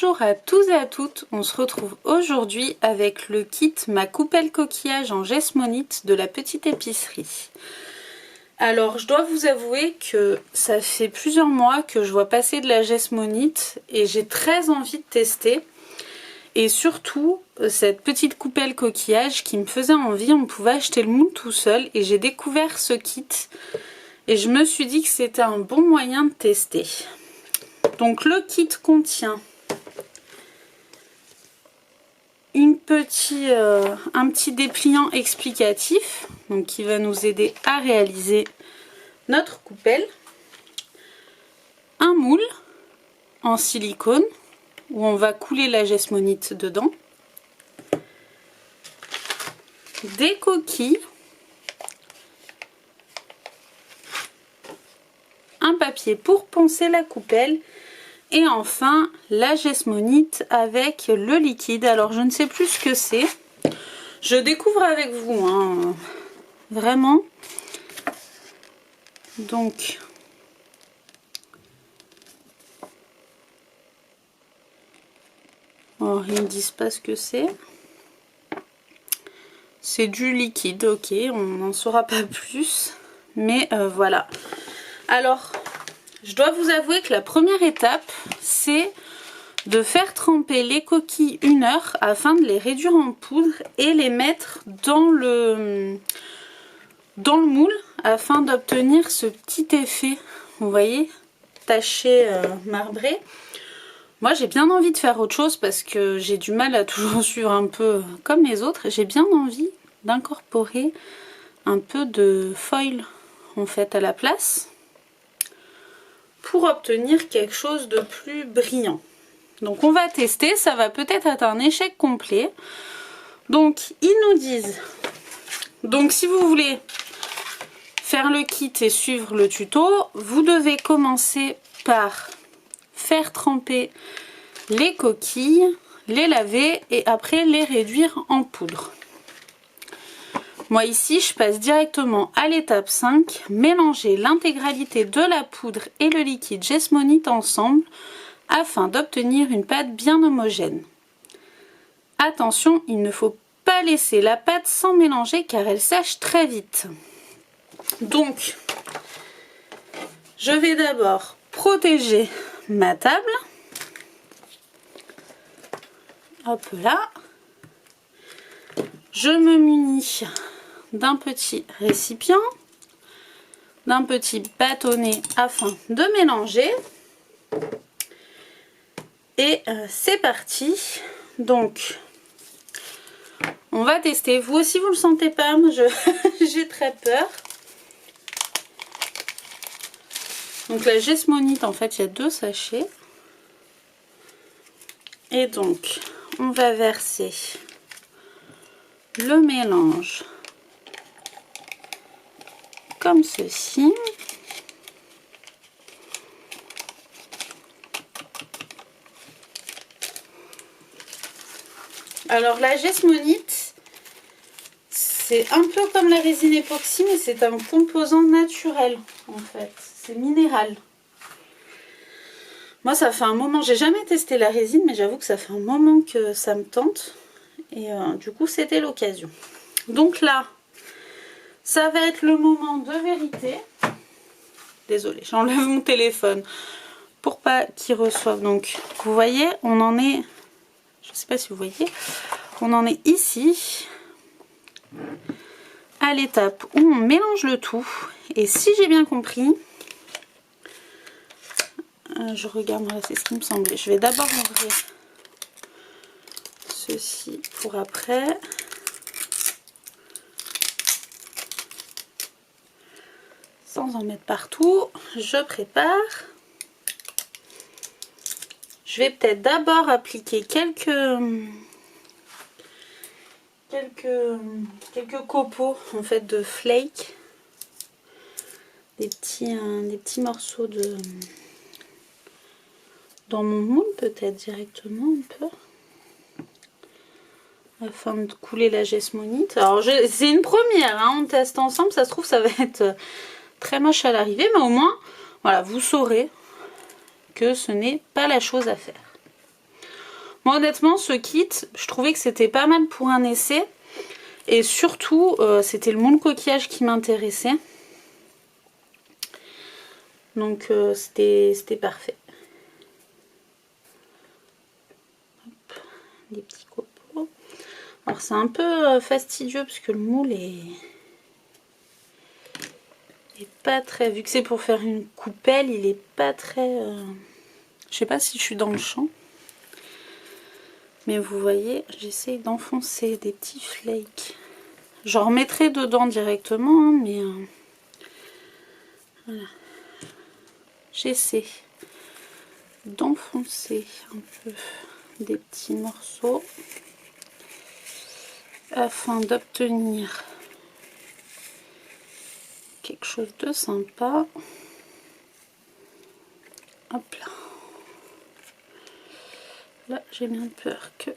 Bonjour à tous et à toutes, on se retrouve aujourd'hui avec le kit Ma coupelle coquillage en Jesmonite de la petite épicerie. Alors je dois vous avouer que ça fait plusieurs mois que je vois passer de la Jesmonite et j'ai très envie de tester. Et surtout cette petite coupelle coquillage qui me faisait envie, on pouvait acheter le moule tout seul et j'ai découvert ce kit et je me suis dit que c'était un bon moyen de tester. Donc le kit contient un petit dépliant explicatif donc qui va nous aider à réaliser notre coupelle, un moule en silicone où on va couler la Jesmonite dedans, des coquilles, un papier pour poncer la coupelle et enfin la Jesmonite avec le liquide. Alors je ne sais plus ce que c'est, je découvre avec vous hein, vraiment. Donc oh, ils ne disent pas ce que c'est. C'est du liquide, ok, on n'en saura pas plus, mais voilà. Alors je dois vous avouer que la première étape, c'est de faire tremper les coquilles 1 heure afin de les réduire en poudre et les mettre dans le moule afin d'obtenir ce petit effet, vous voyez, taché marbré. Moi j'ai bien envie de faire autre chose parce que j'ai du mal à toujours suivre un peu comme les autres. J'ai bien envie d'incorporer un peu de foil en fait à la place, pour obtenir quelque chose de plus brillant. Donc on va tester, ça va peut-être être un échec complet. Donc ils nous disent, donc si vous voulez faire le kit et suivre le tuto, vous devez commencer par faire tremper les coquilles, les laver et après les réduire en poudre. Moi ici je passe directement à l'étape 5, mélanger l'intégralité de la poudre et le liquide Jesmonite ensemble afin d'obtenir une pâte bien homogène. Attention, il ne faut pas laisser la pâte sans mélanger car elle sèche très vite. Donc je vais d'abord protéger ma table. Hop là. Je me munis d'un petit récipient, d'un petit bâtonnet afin de mélanger. Et c'est parti. Donc on va tester. Vous aussi vous le sentez pas, moi j'ai très peur. Donc la Jesmonite, en fait il y a 2 sachets. Et donc on va verser le mélange comme ceci. Alors la Jesmonite, c'est un peu comme la résine époxy, mais c'est un composant naturel en fait, c'est minéral. Moi ça fait un moment, j'ai jamais testé la résine, mais j'avoue que ça fait un moment que ça me tente. Et du coup c'était l'occasion. Donc là, ça va être le moment de vérité. Désolée, j'enlève mon téléphone pour pas qu'il reçoive. Donc vous voyez, on en est, je sais pas si vous voyez, on en est ici à l'étape où on mélange le tout. Et si j'ai bien compris, je regarde, voilà, c'est ce qui me semblait. Je vais d'abord ouvrir ceci pour après. Sans en mettre partout, je prépare. Je vais peut-être d'abord appliquer quelques copeaux en fait de flake, des petits morceaux de dans mon moule, peut-être directement un peu, afin de couler la Jesmonite. Alors c'est une première, hein, on teste ensemble, ça se trouve ça va être très moche à l'arrivée, mais au moins voilà, vous saurez que ce n'est pas la chose à faire. Moi honnêtement ce kit, je trouvais que c'était pas mal pour un essai. Et surtout, c'était le moule coquillage qui m'intéressait. Donc c'était parfait. Hop, des petits copeaux. Alors c'est un peu fastidieux parce que le moule est pas très... Vu que c'est pour faire une coupelle, il est pas très... Je sais pas si je suis dans le champ. Mais vous voyez, j'essaye d'enfoncer des petits flakes. J'en remettrai dedans directement, hein, mais... voilà. J'essaie d'enfoncer un peu des petits morceaux afin d'obtenir quelque chose de sympa. Hop là. Là, j'ai bien peur que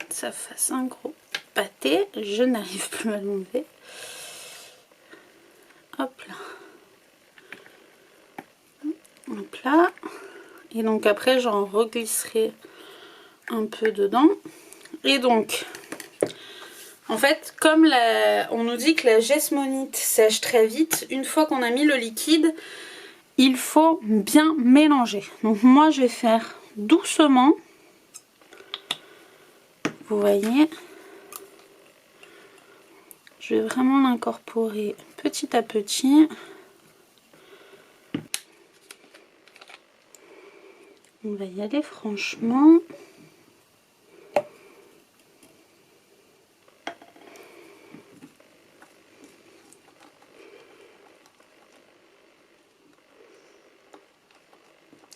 ça fasse un gros pâté. Je n'arrive plus à l'enlever. Hop là. Hop là. Et donc après, j'en reglisserai un peu dedans. Et donc, en fait, comme on nous dit que la Jesmonite sèche très vite, une fois qu'on a mis le liquide, il faut bien mélanger. Donc moi, je vais faire doucement. Vous voyez, je vais vraiment l'incorporer petit à petit. On va y aller franchement.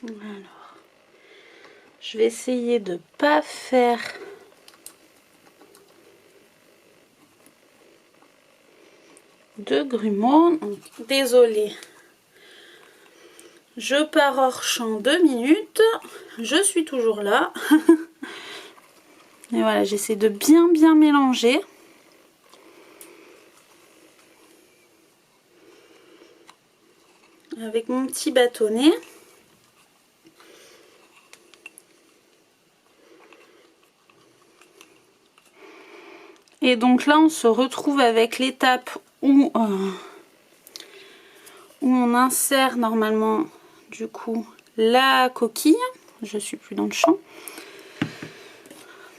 Alors, je vais essayer de pas faire de grumeaux. Désolée, je pars hors champ 2 minutes. Je suis toujours là. Et voilà, j'essaie de bien mélanger. Avec mon petit bâtonnet. Et donc là, on se retrouve avec l'étape où on insère normalement du coup la coquille. Je suis plus dans le champ.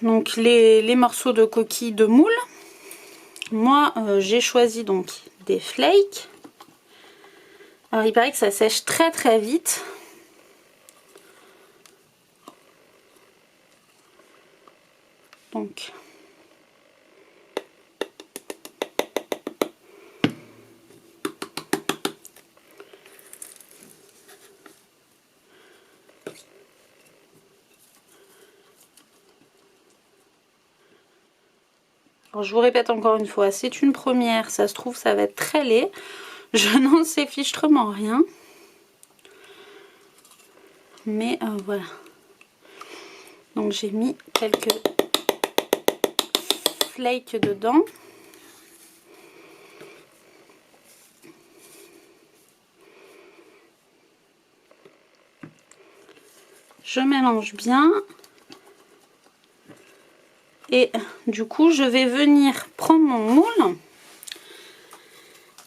Donc les morceaux de coquille de moule. Moi, j'ai choisi donc des flakes. Alors il paraît que ça sèche très vite. Donc alors, je vous répète encore une fois, c'est une première, ça se trouve ça va être très laid. Je n'en sais fichtrement rien. Mais voilà. Donc j'ai mis quelques flakes dedans. Je mélange bien. Et du coup, je vais venir prendre mon moule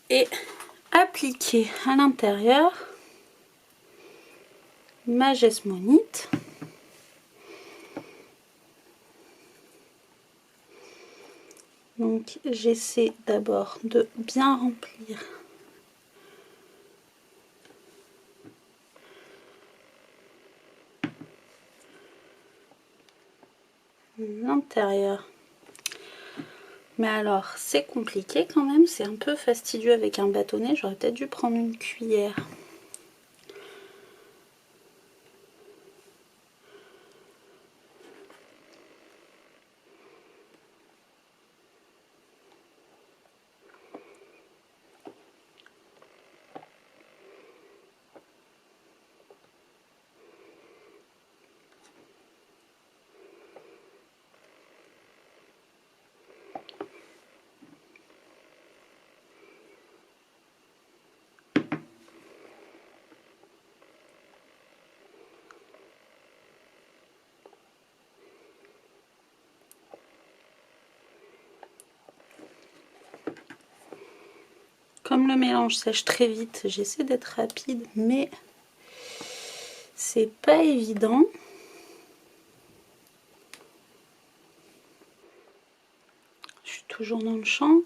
et appliquer à l'intérieur ma Jesmonite. Donc j'essaie d'abord de bien remplir l'intérieur. Mais alors c'est compliqué quand même, c'est un peu fastidieux avec un bâtonnet, j'aurais peut-être dû prendre une cuillère. Comme le mélange sèche très vite, j'essaie d'être rapide, mais c'est pas évident. Je suis toujours dans le champ.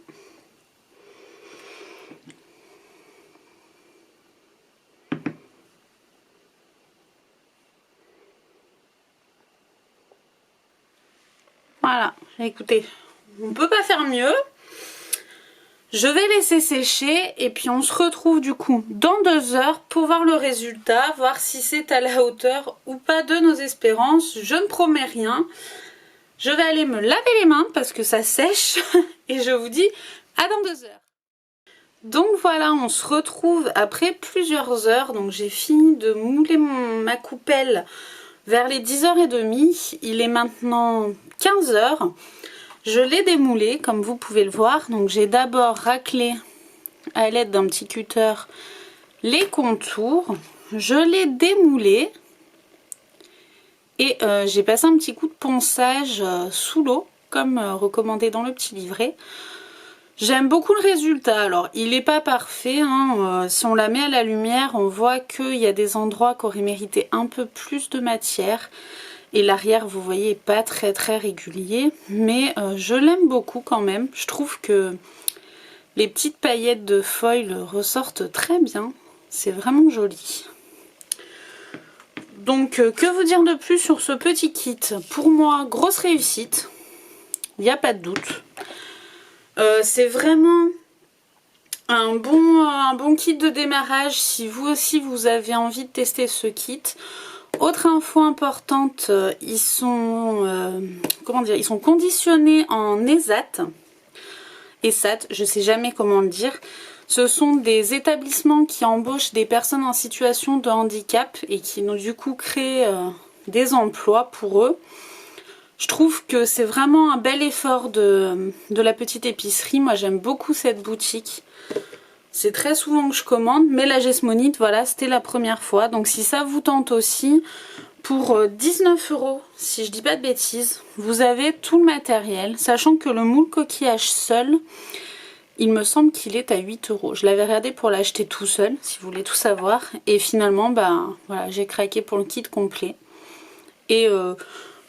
Voilà, écoutez, on ne peut pas faire mieux. Je vais laisser sécher et puis on se retrouve du coup dans 2 heures pour voir le résultat, voir si c'est à la hauteur ou pas de nos espérances. Je ne promets rien. Je vais aller me laver les mains parce que ça sèche et je vous dis à dans 2 heures. Donc voilà, on se retrouve après plusieurs heures. Donc j'ai fini de mouler ma coupelle vers les 10h30. Il est maintenant 15h. Je l'ai démoulé comme vous pouvez le voir. Donc j'ai d'abord raclé à l'aide d'un petit cutter les contours. Je l'ai démoulé et j'ai passé un petit coup de ponçage sous l'eau comme recommandé dans le petit livret. J'aime beaucoup le résultat. Alors il n'est pas parfait, hein. Si on la met à la lumière on voit qu'il y a des endroits qui auraient mérité un peu plus de matière. Et l'arrière, vous voyez, est pas très régulier. Mais je l'aime beaucoup quand même. Je trouve que les petites paillettes de foil ressortent très bien. C'est vraiment joli. Donc, que vous dire de plus sur ce petit kit? Pour moi, grosse réussite. Il n'y a pas de doute. C'est vraiment un bon kit de démarrage si vous aussi vous avez envie de tester ce kit. Autre info importante, ils sont conditionnés en ESAT. ESAT, je sais jamais comment le dire. Ce sont des établissements qui embauchent des personnes en situation de handicap et qui du coup créent des emplois pour eux. Je trouve que c'est vraiment un bel effort de la petite épicerie. Moi j'aime beaucoup cette boutique. C'est très souvent que je commande, mais la Jesmonite, voilà, c'était la première fois. Donc si ça vous tente aussi, pour 19 €, si je dis pas de bêtises, vous avez tout le matériel. Sachant que le moule coquillage seul, il me semble qu'il est à 8 €. Je l'avais regardé pour l'acheter tout seul, si vous voulez tout savoir. Et finalement, bah, voilà, j'ai craqué pour le kit complet. Et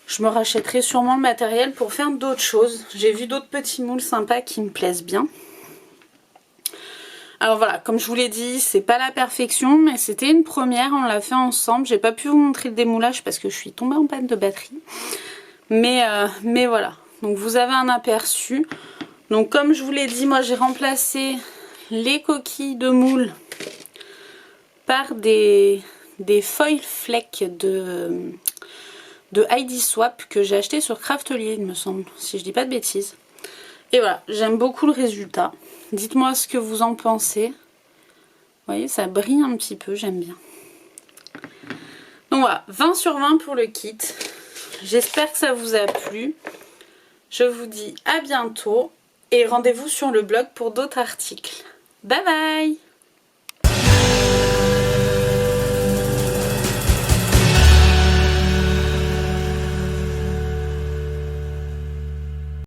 je me rachèterai sûrement le matériel pour faire d'autres choses. J'ai vu d'autres petits moules sympas qui me plaisent bien. Alors voilà, comme je vous l'ai dit, c'est pas la perfection, mais c'était une première, on l'a fait ensemble. J'ai pas pu vous montrer le démoulage parce que je suis tombée en panne de batterie. Mais voilà, donc vous avez un aperçu. Donc comme je vous l'ai dit, moi j'ai remplacé les coquilles de moule par des foil flake de Heidi Swapp que j'ai acheté sur Craftelier, il me semble, si je dis pas de bêtises. Et voilà, j'aime beaucoup le résultat. Dites-moi ce que vous en pensez. Vous voyez, ça brille un petit peu, j'aime bien. Donc voilà, 20 sur 20 pour le kit. J'espère que ça vous a plu. Je vous dis à bientôt et rendez-vous sur le blog pour d'autres articles. Bye bye!